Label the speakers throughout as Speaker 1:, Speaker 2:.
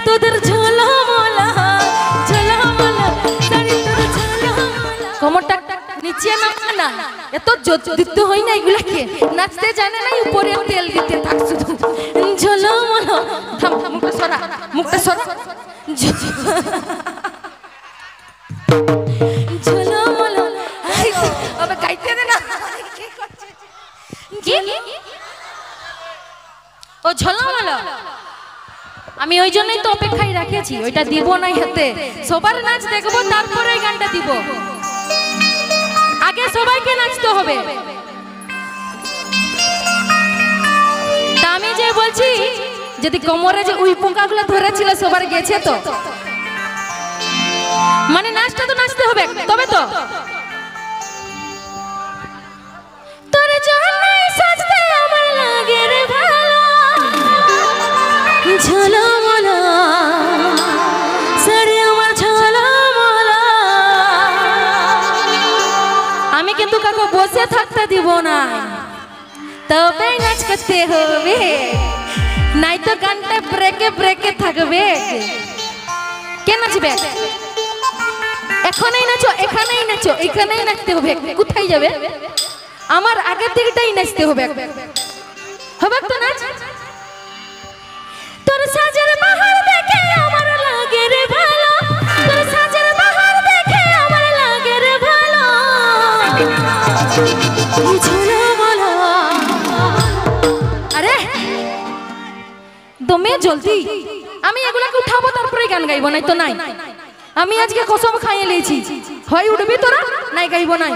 Speaker 1: তোদের ঝোলামোলা ঝোলামোলা শাড়ি তোর ঝোলামোলা। কোমরটা নিচে নামা না, এত দিতে হয় না এগুলাকে, নাচতে জানে না, উপরে তেল দিতে থাক শুধু। ঝোলামোলা থাম, মুখটা সরা, মুখটা সরা। ঝোলামোলা আবে গাইতে দে না। কি ও ঝোলামোলা? আমি ওই জন্যই তো অপেক্ষায় রাখেছি, ওইটা দিব নাই হাতে, সবার নাচ দেখবো তারপরে এই গানটা দিব। আগে সবাইকে নাচতে হবে। তা আমি যে বলছি, যদি কোমরে যে উই পোকাগুলো ধরেছিল সবার গেছে তো, মানে নাচটা তো নাচতে হবে তবে তো। তোর জন্যই সাজতে আমার লাগে রে ভালো, ঝোলামোলা শাড়ি আমার ঝোলামোলা। আমি কিন্তু কাউকে বসে থাকতে দিব না, তবে নাচ করতে হবে, নাই তো গানটা ব্রেকে ব্রেকে থাকবে। কে নাচবে? এখানেই নাচো, এখানেই নাচো, এখানেই নাচতে হবে। কোথায় যাবে? আমার আগের দিকটাই নাচতে হবে, হবে তো নাচ। তোর সাজের বাহার দেখে আমার লাগে রে ভালো, তোর সাজের বাহার দেখে আমার লাগে রে ভালো। ঝোলামোলা আরে দমে জলদি, আমি এগুলাকে উঠাবো তারপরে গান গাইবো, নাই তো নাই। আমি আজকে কসম খাইয়ে লেছি, হয় উঠবি তোরা, নাই গাইব নাই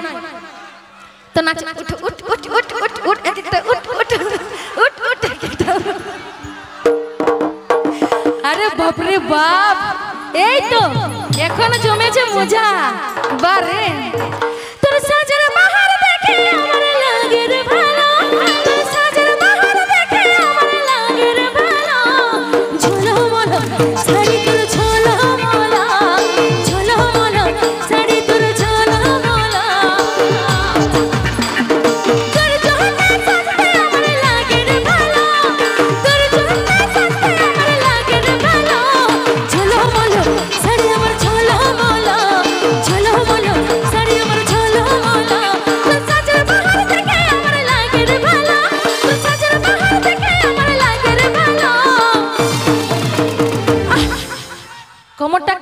Speaker 1: তো নাচ। উঠ উঠ উঠ উঠ উঠ উঠ একটা উঠ উঠ উঠ উঠ একটা। আরে বাপ রে বাপ, এই তো এখন জমেছে মজা বারে। তোর সাজের বাহার দেখে আমার লাগে রে ভালো, তোর সাজের বাহার দেখে আমার লাগে রে ভালো। ঝোলামোলা শাড়ি তোর ঝোলামোলা ঝোলামোলা শাড়ি তোর ঝোলামোলা। তোর জন্য সাজতে আমার লাগে রে ভালো, তোর জন্য সাজতে আমার লাগে রে ভালো। ঝোলামোলা শাড়ি আমার ঝোলামোলা ঝোলামোলা শাড়ি আমার ঝোলামোলা। তোর সাজের বাহার দেখে আমার লাগে রে ভালো, তোর সাজের বাহার দেখে আমার লাগে রে ভালো। কোমরটা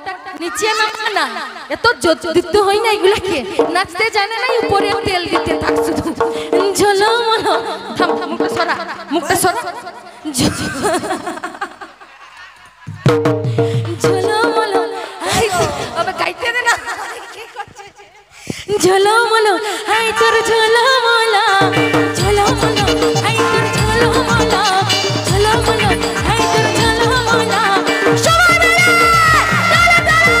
Speaker 1: নিচে নামা না, এত দিতে হয় না এগুলাকে, নাচতে জানে না, উপরে তেল দিতে থাক শুধু। ঝোলামোলা থাম, মুখটা সরা, মুখটা সরা। ঝোলামোলা আবে গাইতে দে না। ঝোলামোলা হাই তোর ঝোলামোলা ঝোলামোলা হাই তোর ঝোলামোলা ঝোলামোলা হাই তোর ঝোলামোলা। সবাই মিলে তালে তালে।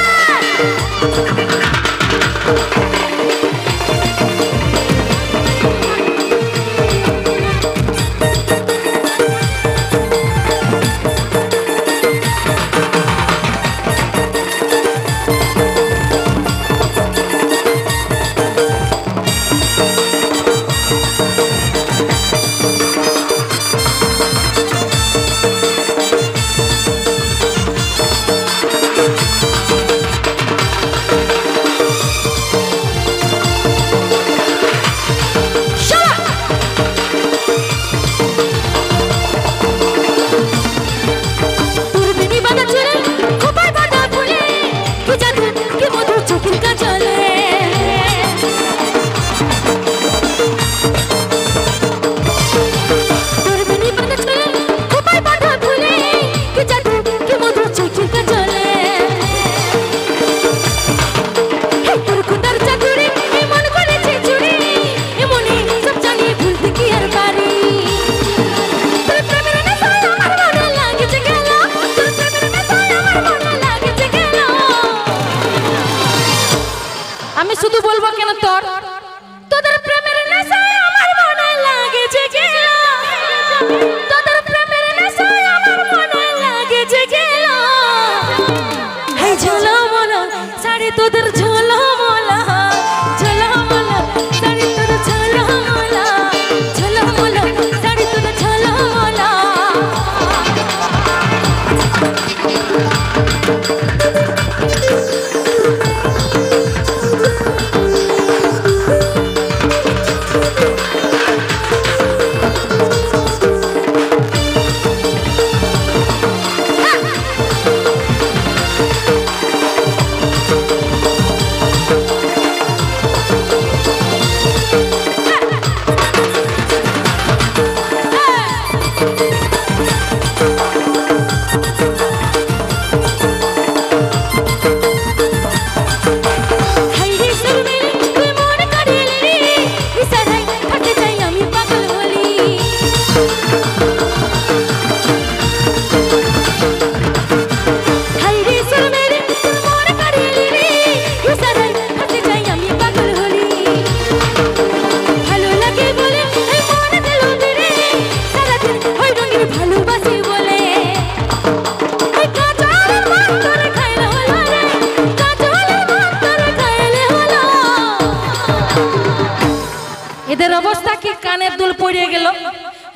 Speaker 1: এদের অবস্থা কি? কানের দুল পড়ে গেল,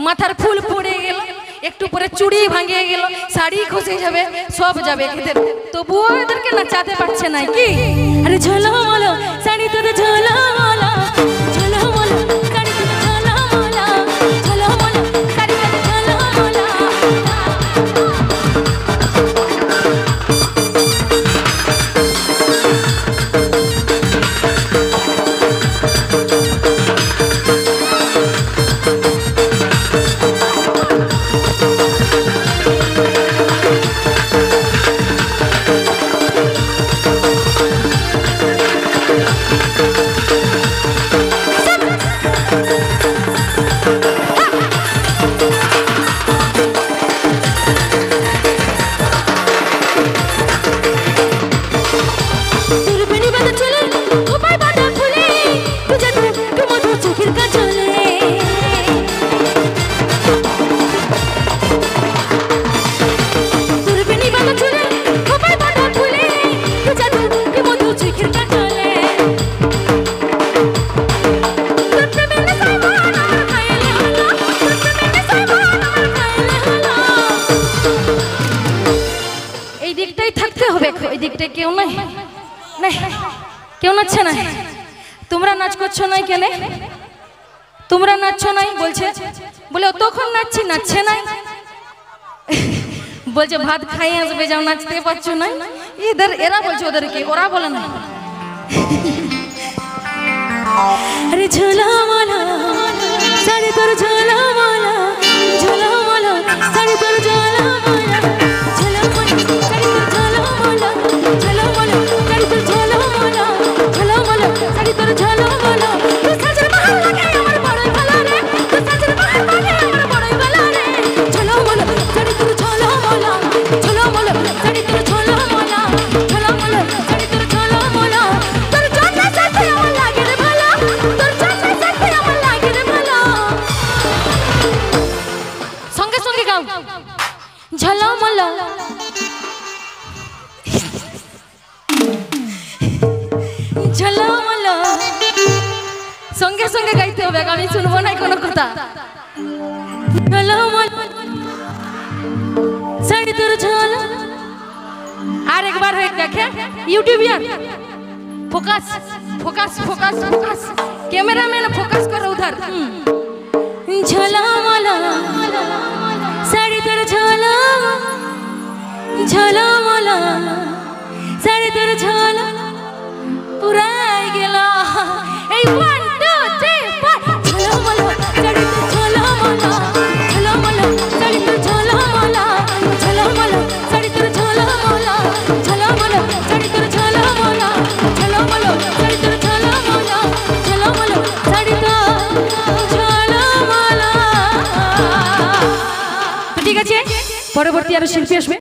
Speaker 1: মাথার ফুল পড়ে গেল, একটু পরে চুড়ি ভাঙিয়ে গেল, শাড়ি খসে যাবে, সব যাবে এদের, তবুও এদেরকে নাচাতে পারছে না কি? আরে ঝলমল শাড়ি তোর ঝলমল, ঝলমল শাড়ি তোর ঝলমল, ঝলমল শাড়ি তোর ঝলমল। কেউ নাই, কেউ নাচছে না। তোমরা নাচ করছো নাই কেন? তোমরা নাচছো নাই বলছে, বলে তখন নাচছি, নাচছে নাই, বলছে ভাত খাই আসবে, যাও নাচতে পারছো না। এদের এরা বলছে ওদেরকে, ওরা বলে না। আরে ঝলমল শাড়ি তোর ঝলমল, ঝলমল শাড়ি তোর ঝলমল, ঝলমল শাড়ি তোর ঝলমল, ঝলমল শাড়ি তোর ঝলমল, ঝলমল শাড়ি তোর ঝলমল। তুই সাজের বাহার লাগে আমার বড়ই ভালো রে, তুই সাজের বাহার লাগে আমার বড়ই ভালো রে, ঝলমল শাড়ি তোর ঝলমল, ঝলমল শাড়ি তোর ঝলমল, ঝলমল শাড়ি তোর ঝলমল। তোর জন্য সাথে আমার লাগে রে ভালো, তোর জন্য সাথে আমার লাগে রে ভালো। সঙ্গে সঙ্গে গাও ঝলমল, ঝলমল, সঙ্গে সঙ্গে গাইতে হবে, আমি শুনবো না কোনো কথা। ঝলমল শাড়ি তোর ঝল। আর একবার হয়ে দেখে YouTuber, focus focus focus focus, cameraman focus করো উধার। ঝলমল শাড়ি তোর ঝল, ঝলমল শাড়ি তোর ঝল পুরাই গেল। এই 1 2 3 4 ঝলমল শাড়ি তোর ঝলমল, ঝলমল শাড়ি তোর ঝলমল, ঝলমল শাড়ি তোর ঝলমল, ঝলমল শাড়ি তোর ঝলমল, ঝলমল শাড়ি তোর ঝলমল, ঝলমল শাড়ি তোর ঝলমল। ঠিক আছে, পরবর্তী আরো শিল্পী আসবে।